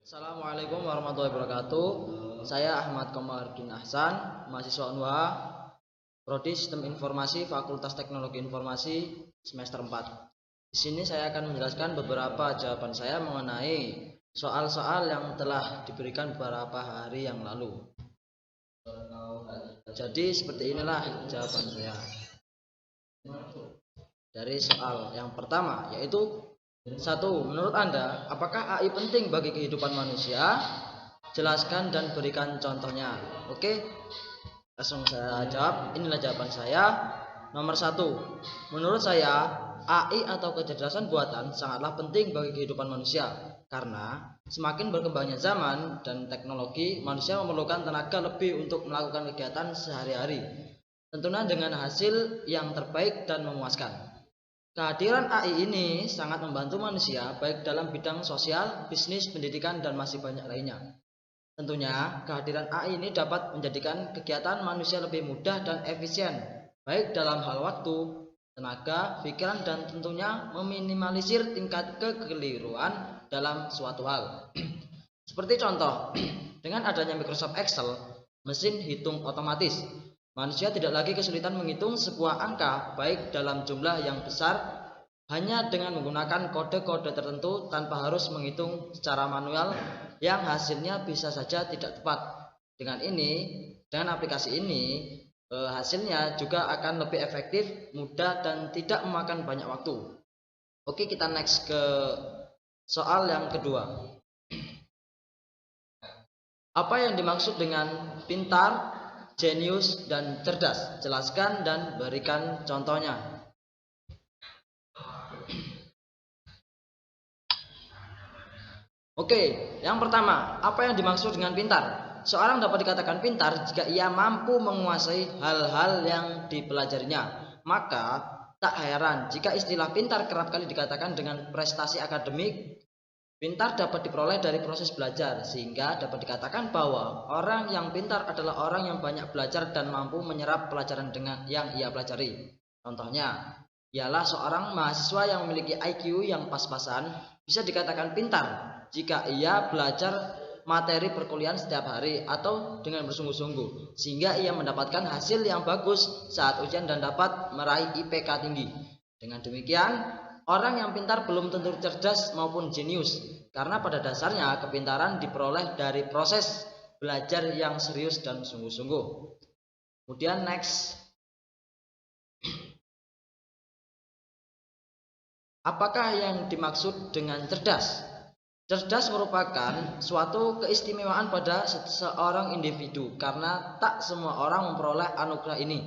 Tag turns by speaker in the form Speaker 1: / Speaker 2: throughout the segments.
Speaker 1: Assalamualaikum warahmatullahi wabarakatuh. Saya Ahmad Komarudin Ahsan, mahasiswa UNWA, Prodi Sistem Informasi Fakultas Teknologi Informasi semester 4. Di sini saya akan menjelaskan beberapa jawaban saya mengenai soal-soal yang telah diberikan beberapa hari yang lalu. Jadi seperti inilah jawaban saya. Dari soal yang pertama, yaitu 1. Menurut Anda, apakah AI penting bagi kehidupan manusia? Jelaskan dan berikan contohnya. Oke, langsung saya jawab. Inilah jawaban saya. Nomor 1. Menurut saya, AI atau kecerdasan buatan sangatlah penting bagi kehidupan manusia. Karena semakin berkembangnya zaman dan teknologi, manusia memerlukan tenaga lebih untuk melakukan kegiatan sehari-hari. Tentunya dengan hasil yang terbaik dan memuaskan. Kehadiran AI ini sangat membantu manusia baik dalam bidang sosial, bisnis, pendidikan, dan masih banyak lainnya. Tentunya kehadiran AI ini dapat menjadikan kegiatan manusia lebih mudah dan efisien, baik dalam hal waktu, tenaga, pikiran, dan tentunya meminimalisir tingkat kekeliruan dalam suatu hal. Seperti contoh, dengan adanya Microsoft Excel, mesin hitung otomatis, manusia tidak lagi kesulitan menghitung sebuah angka baik dalam jumlah yang besar hanya dengan menggunakan kode-kode tertentu tanpa harus menghitung secara manual yang hasilnya bisa saja tidak tepat. Dengan aplikasi ini hasilnya juga akan lebih efektif, mudah, dan tidak memakan banyak waktu. Oke, kita next ke soal yang kedua. Apa yang dimaksud dengan pintar, jenius, dan cerdas? Jelaskan dan berikan contohnya. Oke, yang pertama, apa yang dimaksud dengan pintar? Seorang dapat dikatakan pintar jika ia mampu menguasai hal-hal yang dipelajarinya. Maka tak heran jika istilah pintar kerap kali dikatakan dengan prestasi akademik. Pintar dapat diperoleh dari proses belajar, sehingga dapat dikatakan bahwa orang yang pintar adalah orang yang banyak belajar dan mampu menyerap pelajaran yang ia pelajari. Contohnya, ialah seorang mahasiswa yang memiliki IQ yang pas-pasan bisa dikatakan pintar jika ia belajar materi perkuliahan setiap hari atau dengan bersungguh-sungguh, sehingga ia mendapatkan hasil yang bagus saat ujian dan dapat meraih IPK tinggi. Dengan demikian, orang yang pintar belum tentu cerdas maupun jenius, karena pada dasarnya kepintaran diperoleh dari proses belajar yang serius dan sungguh-sungguh. Kemudian next. Apakah yang dimaksud dengan cerdas? Cerdas merupakan suatu keistimewaan pada seorang individu, karena tak semua orang memperoleh anugerah ini.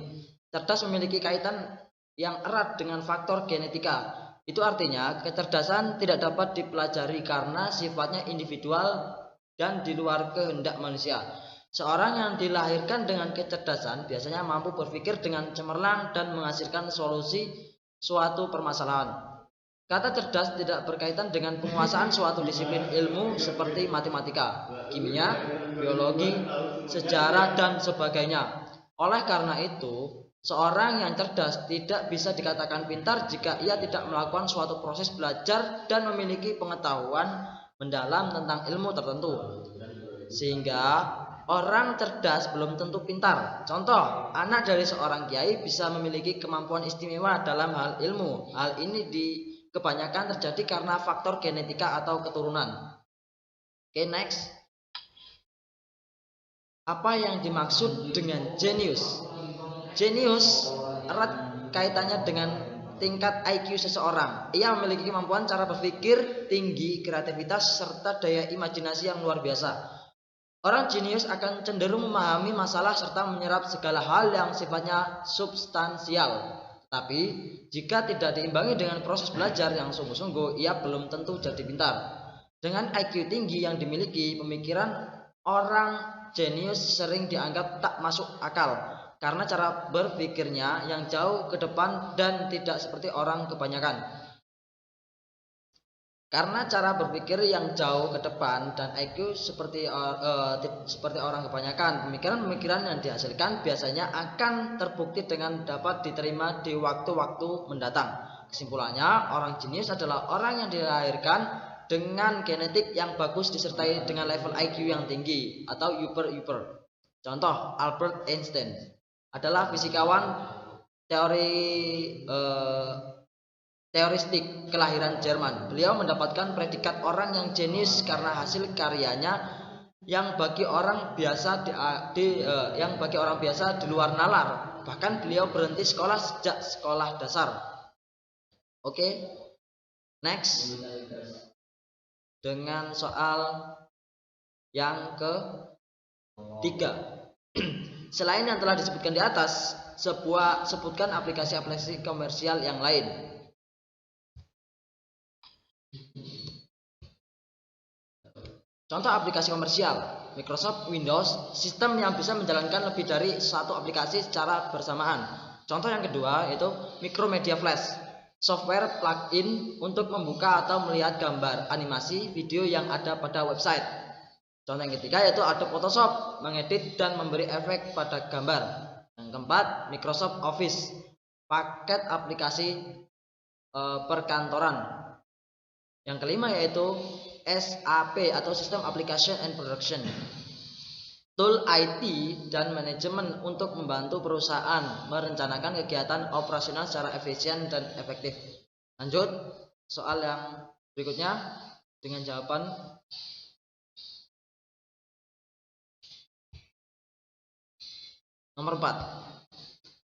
Speaker 1: Cerdas memiliki kaitan yang erat dengan faktor genetika. Itu artinya kecerdasan tidak dapat dipelajari karena sifatnya individual dan di luar kehendak manusia. Seorang yang dilahirkan dengan kecerdasan biasanya mampu berpikir dengan cemerlang dan menghasilkan solusi suatu permasalahan. Kata cerdas tidak berkaitan dengan penguasaan suatu disiplin ilmu seperti matematika, kimia, biologi, sejarah, dan sebagainya. Oleh karena itu, seorang yang cerdas tidak bisa dikatakan pintar jika ia tidak melakukan suatu proses belajar dan memiliki pengetahuan mendalam tentang ilmu tertentu. Sehingga orang cerdas belum tentu pintar. Contoh, anak dari seorang kiai bisa memiliki kemampuan istimewa dalam hal ilmu. Hal ini kebanyakan terjadi karena faktor genetika atau keturunan. Oke, next. Apa yang dimaksud dengan jenius? Jenius erat kaitannya dengan tingkat IQ seseorang. Ia memiliki kemampuan cara berpikir tinggi, kreativitas, serta daya imajinasi yang luar biasa. Orang jenius akan cenderung memahami masalah serta menyerap segala hal yang sifatnya substansial. Tapi jika tidak diimbangi dengan proses belajar yang sungguh-sungguh, ia belum tentu jadi pintar. Dengan IQ tinggi yang dimiliki, pemikiran orang jenius sering dianggap tak masuk akal karena cara berpikirnya yang jauh ke depan dan tidak seperti orang kebanyakan. Karena cara berpikir yang jauh ke depan dan IQ seperti orang kebanyakan, pemikiran-pemikiran yang dihasilkan biasanya akan terbukti dengan dapat diterima di waktu-waktu mendatang. Kesimpulannya, orang jenius adalah orang yang dilahirkan dengan genetik yang bagus disertai dengan level IQ yang tinggi atau Uber. Contoh, Albert Einstein adalah fisikawan teoristik kelahiran Jerman. Beliau mendapatkan predikat orang yang jenius karena hasil karyanya yang bagi orang biasa di luar nalar. Bahkan beliau berhenti sekolah sejak sekolah dasar. Oke. Next. Dengan soal yang ketiga. Selain yang telah disebutkan di atas, sebutkan aplikasi-aplikasi komersial yang lain. Contoh aplikasi komersial, Microsoft Windows, sistem yang bisa menjalankan lebih dari satu aplikasi secara bersamaan. Contoh yang kedua yaitu Micromedia Flash, software plugin untuk membuka atau melihat gambar, animasi, video yang ada pada website. Contoh yang ketiga yaitu Adobe Photoshop, mengedit dan memberi efek pada gambar. Yang keempat, Microsoft Office, paket aplikasi perkantoran. Yang kelima yaitu SAP atau System Application and Production, tool IT dan manajemen untuk membantu perusahaan merencanakan kegiatan operasional secara efisien dan efektif. Lanjut, soal yang berikutnya dengan jawaban nomor 4.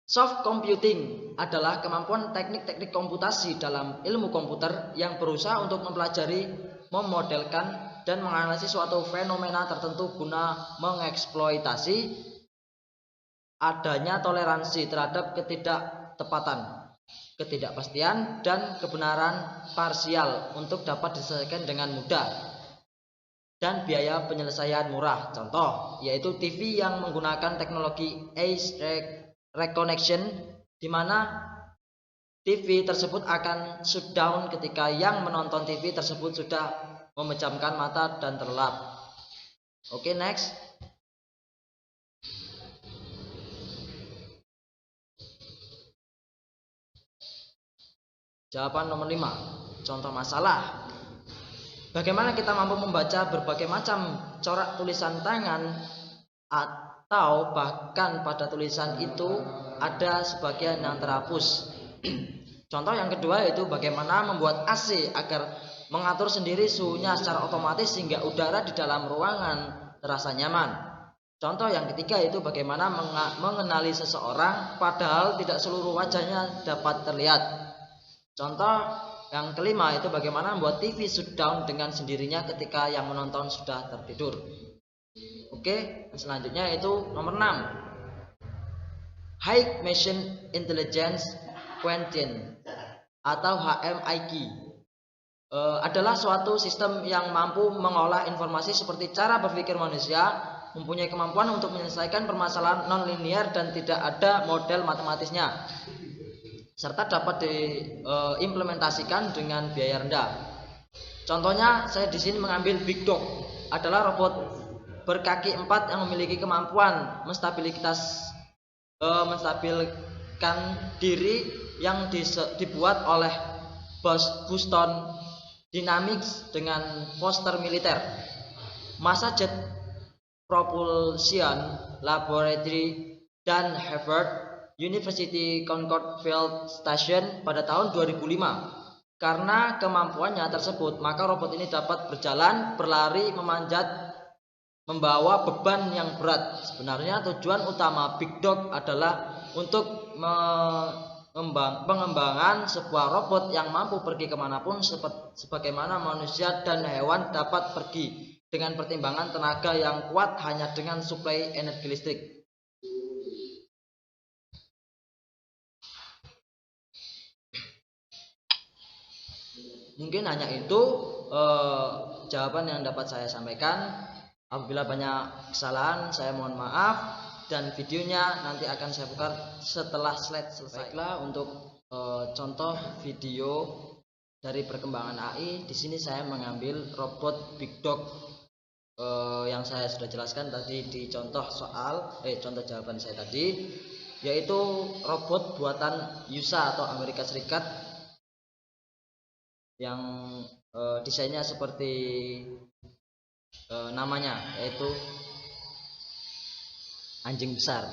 Speaker 1: Soft computing adalah kemampuan teknik-teknik komputasi dalam ilmu komputer yang berusaha untuk mempelajari, memodelkan, dan menganalisis suatu fenomena tertentu guna mengeksploitasi adanya toleransi terhadap ketidaktepatan, ketidakpastian, dan kebenaran parsial untuk dapat diselesaikan dengan mudah dan biaya penyelesaian murah. Contoh yaitu TV yang menggunakan teknologi age reconnection, di mana TV tersebut akan shutdown ketika yang menonton TV tersebut sudah memejamkan mata dan terlelap. Oke, next. Jawaban nomor 5. Contoh masalah. Bagaimana kita mampu membaca berbagai macam corak tulisan tangan atau bahkan pada tulisan itu ada sebagian yang terhapus. Contoh yang kedua yaitu bagaimana membuat AC agar mengatur sendiri suhunya secara otomatis sehingga udara di dalam ruangan terasa nyaman. Contoh yang ketiga yaitu bagaimana mengenali seseorang padahal tidak seluruh wajahnya dapat terlihat. Contoh yang kelima itu bagaimana membuat TV shutdown dengan sendirinya ketika yang menonton sudah tertidur. Oke, selanjutnya itu nomor 6. High Machine Intelligence Quotient atau HMIQ adalah suatu sistem yang mampu mengolah informasi seperti cara berpikir manusia, mempunyai kemampuan untuk menyelesaikan permasalahan non-linear dan tidak ada model matematisnya, serta dapat diimplementasikan dengan biaya rendah. Contohnya saya di sini mengambil Big Dog, adalah robot berkaki 4 yang memiliki kemampuan menstabilkan diri yang dibuat oleh Boston Dynamics dengan poster militer. Massa Jet Propulsion Laboratory dan Harvard University Concorde Field Station pada tahun 2005. Karena kemampuannya tersebut, maka robot ini dapat berjalan, berlari, memanjat, membawa beban yang berat. Sebenarnya tujuan utama Big Dog adalah untuk pengembangan sebuah robot yang mampu pergi kemanapun sebagaimana manusia dan hewan dapat pergi dengan pertimbangan tenaga yang kuat hanya dengan suplai energi listrik. Mungkin hanya itu jawaban yang dapat saya sampaikan. Apabila banyak kesalahan saya mohon maaf, dan videonya nanti akan saya buka setelah slide selesai. Baiklah, untuk contoh video dari perkembangan AI, di sini saya mengambil robot Big Dog yang saya sudah jelaskan tadi di contoh contoh jawaban saya tadi, yaitu robot buatan USA atau Amerika Serikat yang desainnya seperti namanya, yaitu anjing besar.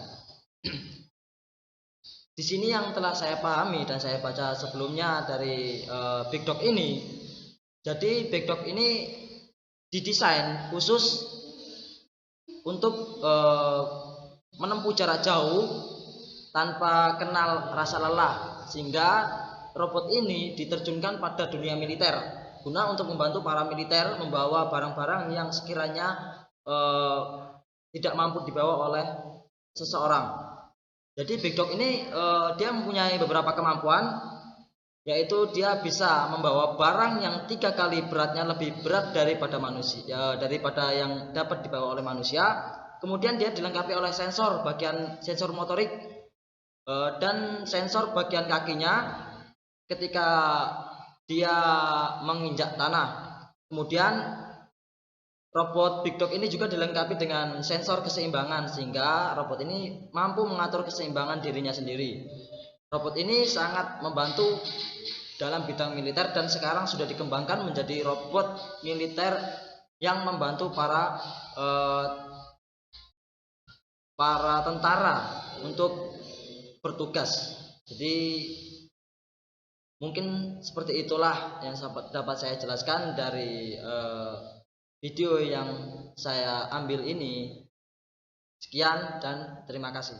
Speaker 1: Di sini yang telah saya pahami dan saya baca sebelumnya dari Big Dog ini, jadi Big Dog ini didesain khusus untuk menempuh jarak jauh tanpa kenal rasa lelah, sehingga robot ini diterjunkan pada dunia militer guna untuk membantu para militer membawa barang-barang yang sekiranya tidak mampu dibawa oleh seseorang. Jadi Big Dog ini dia mempunyai beberapa kemampuan, yaitu dia bisa membawa barang yang 3 kali beratnya lebih berat daripada manusia, daripada yang dapat dibawa oleh manusia. Kemudian dia dilengkapi oleh sensor sensor motorik dan sensor bagian kakinya ketika dia menginjak tanah. Kemudian robot Big Dog ini juga dilengkapi dengan sensor keseimbangan, sehingga robot ini mampu mengatur keseimbangan dirinya sendiri. Robot ini sangat membantu dalam bidang militer dan sekarang sudah dikembangkan menjadi robot militer yang membantu para tentara untuk bertugas. Jadi mungkin seperti itulah yang dapat saya jelaskan dari video yang saya ambil ini. Sekian dan terima kasih.